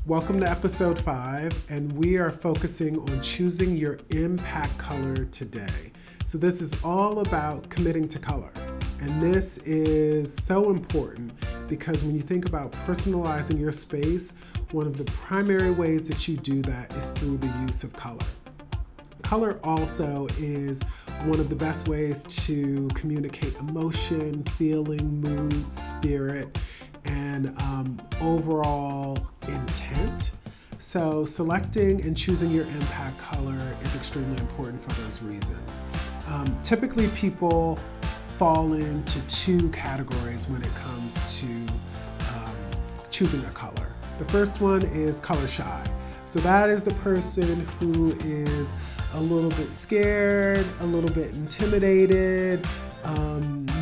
Welcome to episode 5, and we are focusing on choosing your impact color today. So this is all about committing to color. And this is so important because when you think about personalizing your space, one of the primary ways that you do that is through the use of color. Color also is one of the best ways to communicate emotion, feeling, mood, spirit, and overall intent. So selecting and choosing your impact color is extremely important for those reasons. Typically people fall into two categories when it comes to choosing a color. The first one is color shy. So that is the person who is a little bit scared, a little bit intimidated,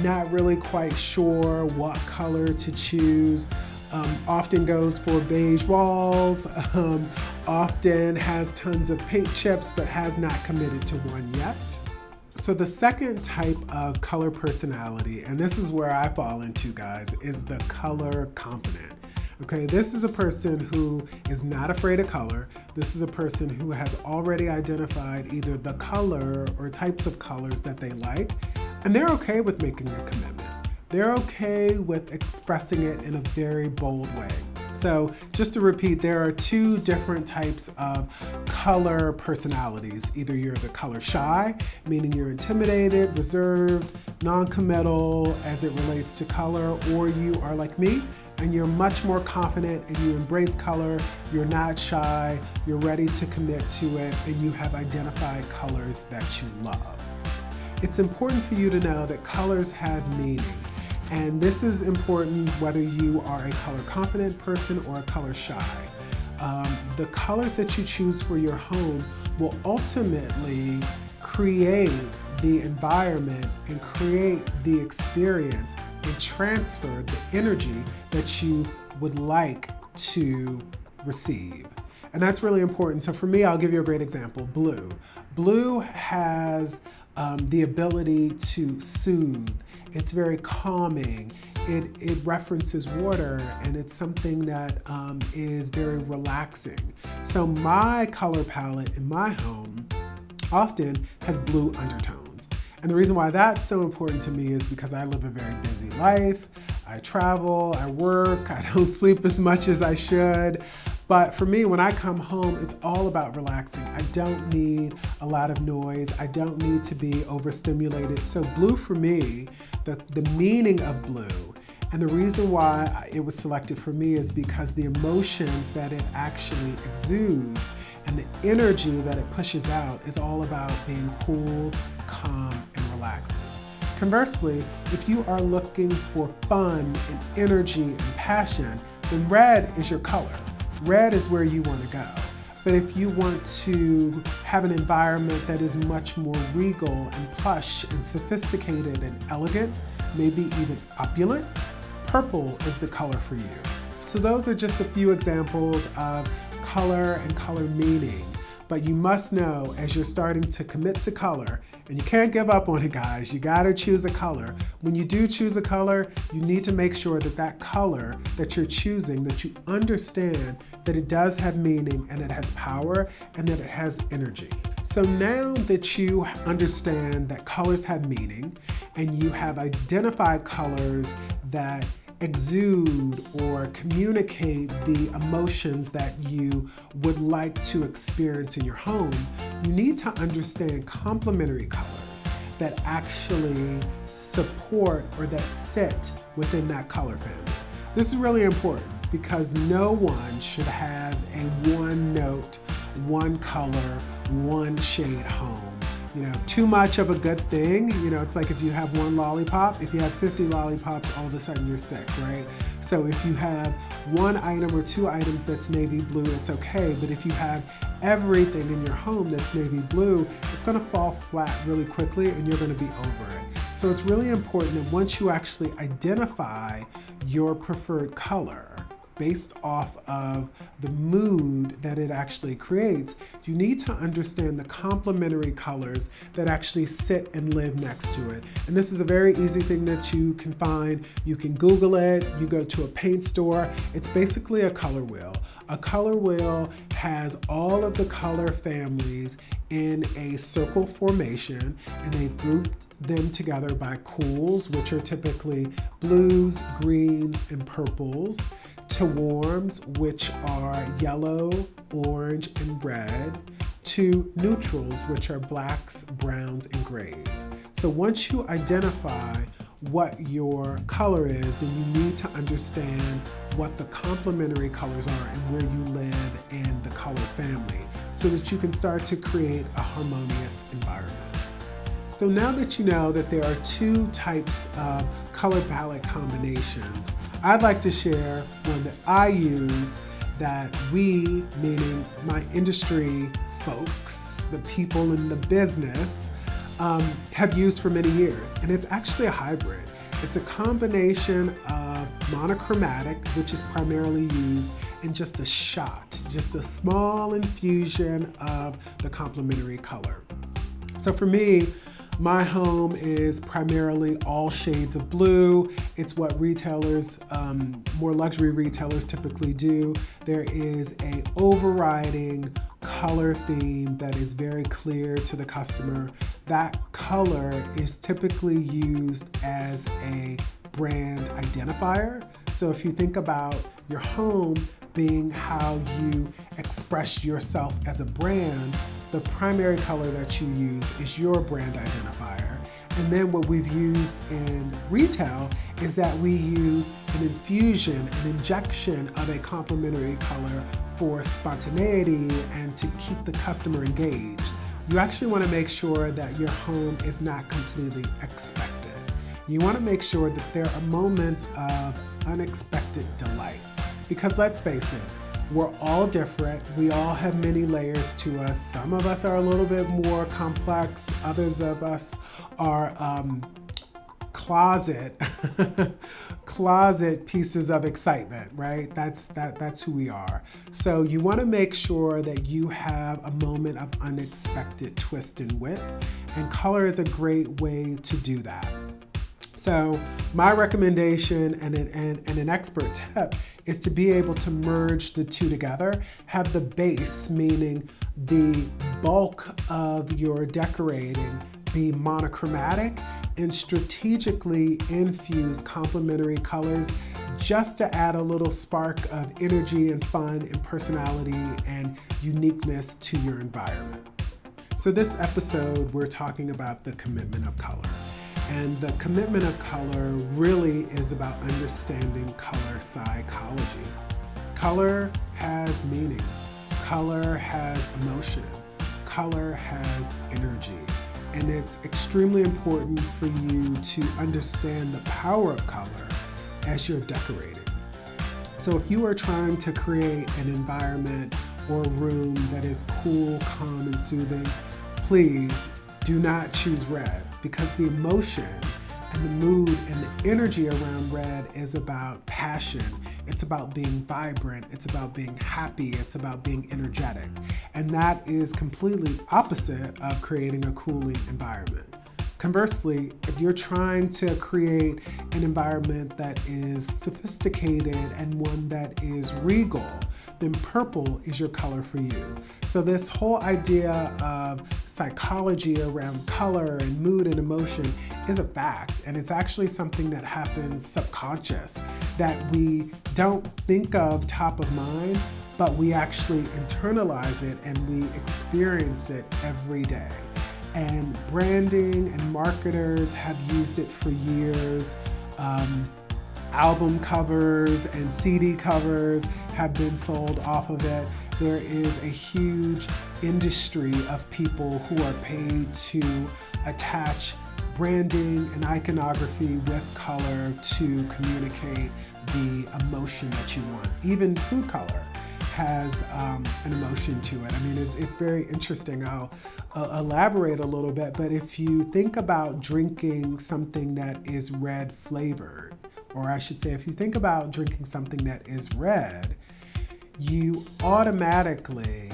not really quite sure what color to choose, often goes for beige walls, often has tons of paint chips but has not committed to one yet. So the second type of color personality, and this is where I fall into, guys, is the color confident. Okay, this is a person who is not afraid of color. This is a person who has already identified either the color or types of colors that they like, and they're okay with making a commitment. They're okay with expressing it in a very bold way. So just to repeat, there are two different types of color personalities. Either you're the color shy, meaning you're intimidated, reserved, non-committal as it relates to color, or you are like me, and you're much more confident and you embrace color, you're not shy, you're ready to commit to it, and you have identified colors that you love. It's important for you to know that colors have meaning. And this is important whether you are a color confident person or a color shy. The colors that you choose for your home will ultimately create the environment and create the experience and transfer the energy that you would like to receive. And that's really important. So for me, I'll give you a great example, blue. Blue has the ability to soothe. It's very calming. It references water, and it's something that is very relaxing. So my color palette in my home often has blue undertones. And the reason why that's so important to me is because I live a very busy life. I travel, I work, I don't sleep as much as I should. But for me, when I come home, it's all about relaxing. I don't need a lot of noise. I don't need to be overstimulated. So blue for me, the meaning of blue, and the reason why it was selected for me is because the emotions that it actually exudes and the energy that it pushes out is all about being cool, calm, and relaxing. Conversely, if you are looking for fun and energy and passion, then red is your color. Red is where you want to go. But if you want to have an environment that is much more regal and plush and sophisticated and elegant, maybe even opulent, purple is the color for you. So those are just a few examples of color and color meaning. But you must know as you're starting to commit to color, and you can't give up on it, guys, you gotta choose a color. When you do choose a color, you need to make sure that that color that you're choosing, that you understand that it does have meaning and it has power and that it has energy. So now that you understand that colors have meaning and you have identified colors that exude or communicate the emotions that you would like to experience in your home, you need to understand complementary colors that actually support or that sit within that color family. This is really important because no one should have a one note, one color, one shade home. You know, too much of a good thing, you know, it's like if you have one lollipop, if you have 50 lollipops, all of a sudden you're sick, right? So if you have one item or two items that's navy blue, it's okay. But if you have everything in your home that's navy blue, it's gonna fall flat really quickly and you're gonna be over it. So it's really important that once you actually identify your preferred color, based off of the mood that it actually creates, you need to understand the complementary colors that actually sit and live next to it. And this is a very easy thing that you can find. You can Google it, you go to a paint store. It's basically a color wheel. A color wheel has all of the color families in a circle formation, and they've grouped them together by cools, which are typically blues, greens, and purples, to warms, which are yellow, orange, and red, to neutrals, which are blacks, browns, and grays. So once you identify what your color is, then you need to understand what the complementary colors are and where you live in the color family so that you can start to create a harmonious environment. So now that you know that there are two types of color palette combinations, I'd like to share one that I use that we, meaning my industry folks, the people in the business, have used for many years. And it's actually a hybrid. It's a combination of monochromatic, which is primarily used in just a shot, just a small infusion of the complementary color. So for me, my home is primarily all shades of blue. It's what retailers, more luxury retailers typically do. There is an overriding color theme that is very clear to the customer. That color is typically used as a brand identifier. So if you think about your home being how you express yourself as a brand, the primary color that you use is your brand identifier. And then what we've used in retail is that we use an infusion, an injection of a complementary color for spontaneity and to keep the customer engaged. You actually want to make sure that your home is not completely expected. You want to make sure that there are moments of unexpected delight. Because let's face it, we're all different. We all have many layers to us. Some of us are a little bit more complex. Others of us are closet pieces of excitement, right? That's who we are. So you want to make sure that you have a moment of unexpected twist and wit, and color is a great way to do that. So my recommendation and an expert tip is to be able to merge the two together, have the base, meaning the bulk of your decorating, be monochromatic, and strategically infuse complementary colors just to add a little spark of energy and fun and personality and uniqueness to your environment. So this episode, we're talking about the commitment of color. And the commitment of color really is about understanding color psychology. Color has meaning. Color has emotion. Color has energy. And it's extremely important for you to understand the power of color as you're decorating. So if you are trying to create an environment or a room that is cool, calm, and soothing, please do not choose red, because the emotion and the mood and the energy around red is about passion. It's about being vibrant. It's about being happy. It's about being energetic. And that is completely opposite of creating a cooling environment. Conversely, if you're trying to create an environment that is sophisticated and one that is regal, then purple is your color for you. So this whole idea of psychology around color and mood and emotion is a fact, and it's actually something that happens subconscious, that we don't think of top of mind, but we actually internalize it and we experience it every day. And branding and marketers have used it for years. Album covers and CD covers have been sold off of it. There is a huge industry of people who are paid to attach branding and iconography with color to communicate the emotion that you want. Even food color has an emotion to it. I mean, it's very interesting. I'll elaborate a little bit, but if you think about drinking something that is red flavored, or I should say, if you think about drinking something that is red, you automatically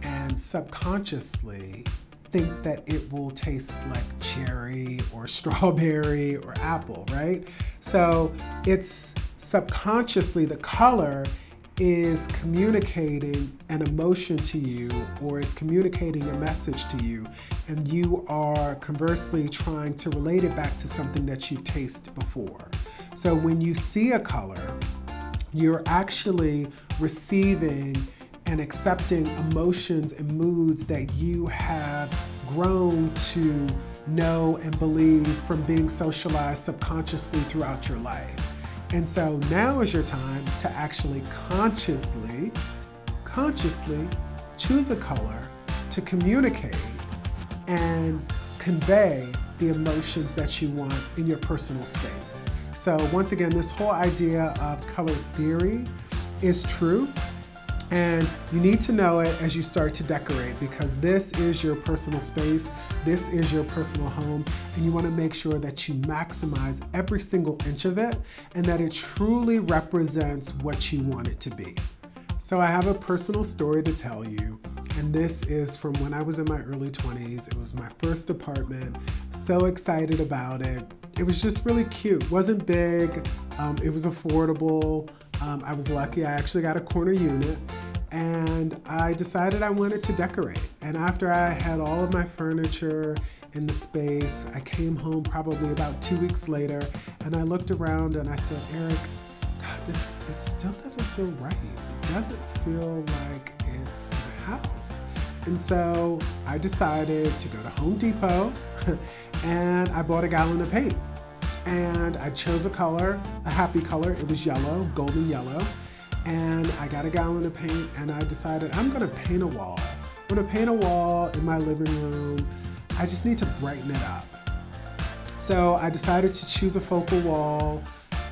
and subconsciously think that it will taste like cherry or strawberry or apple, right? So it's subconsciously, the color is communicating an emotion to you, or it's communicating a message to you, and you are conversely trying to relate it back to something that you tasted before. So when you see a color, you're actually receiving and accepting emotions and moods that you have grown to know and believe from being socialized subconsciously throughout your life. And so now is your time to actually consciously choose a color to communicate and convey the emotions that you want in your personal space. So once again, this whole idea of color theory is true, and you need to know it as you start to decorate, because this is your personal space, this is your personal home, and you want to make sure that you maximize every single inch of it and that it truly represents what you want it to be. So I have a personal story to tell you, and this is from when I was in my early 20s. It was my first apartment, so excited about it. It was just really cute. Wasn't big, it was affordable. I was lucky, I actually got a corner unit, and I decided I wanted to decorate. And after I had all of my furniture in the space, I came home probably about 2 weeks later, and I looked around and I said, Eric, God, it still doesn't feel right. It doesn't feel like it's my house. And so I decided to go to Home Depot and I bought a gallon of paint. And I chose a color, a happy color. It was yellow, golden yellow. And I got a gallon of paint and I decided I'm gonna paint a wall. I'm gonna paint a wall in my living room. I just need to brighten it up. So I decided to choose a focal wall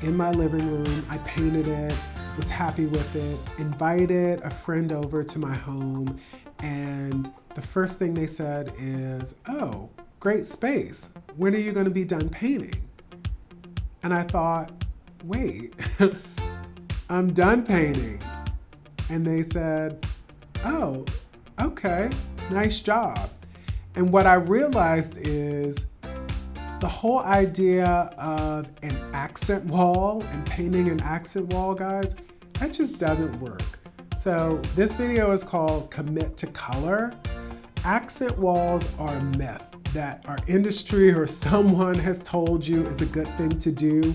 in my living room. I painted it, was happy with it, invited a friend over to my home, and the first thing they said is, oh, great space. When are you gonna be done painting? And I thought, wait, I'm done painting. And they said, oh, okay, nice job. And what I realized is the whole idea of an accent wall and painting an accent wall, guys, that just doesn't work. So this video is called Commit to Color. Accent walls are a myth that our industry or someone has told you is a good thing to do.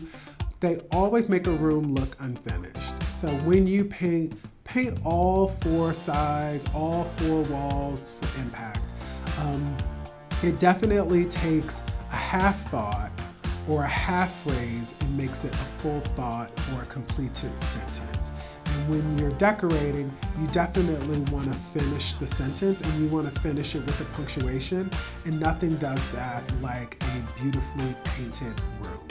They always make a room look unfinished. So when you paint all four sides, all four walls for impact. It definitely takes a half thought or a half phrase and makes it a full thought or a completed sentence. And when you're decorating, you definitely want to finish the sentence, and you want to finish it with a punctuation, and nothing does that like a beautifully painted room.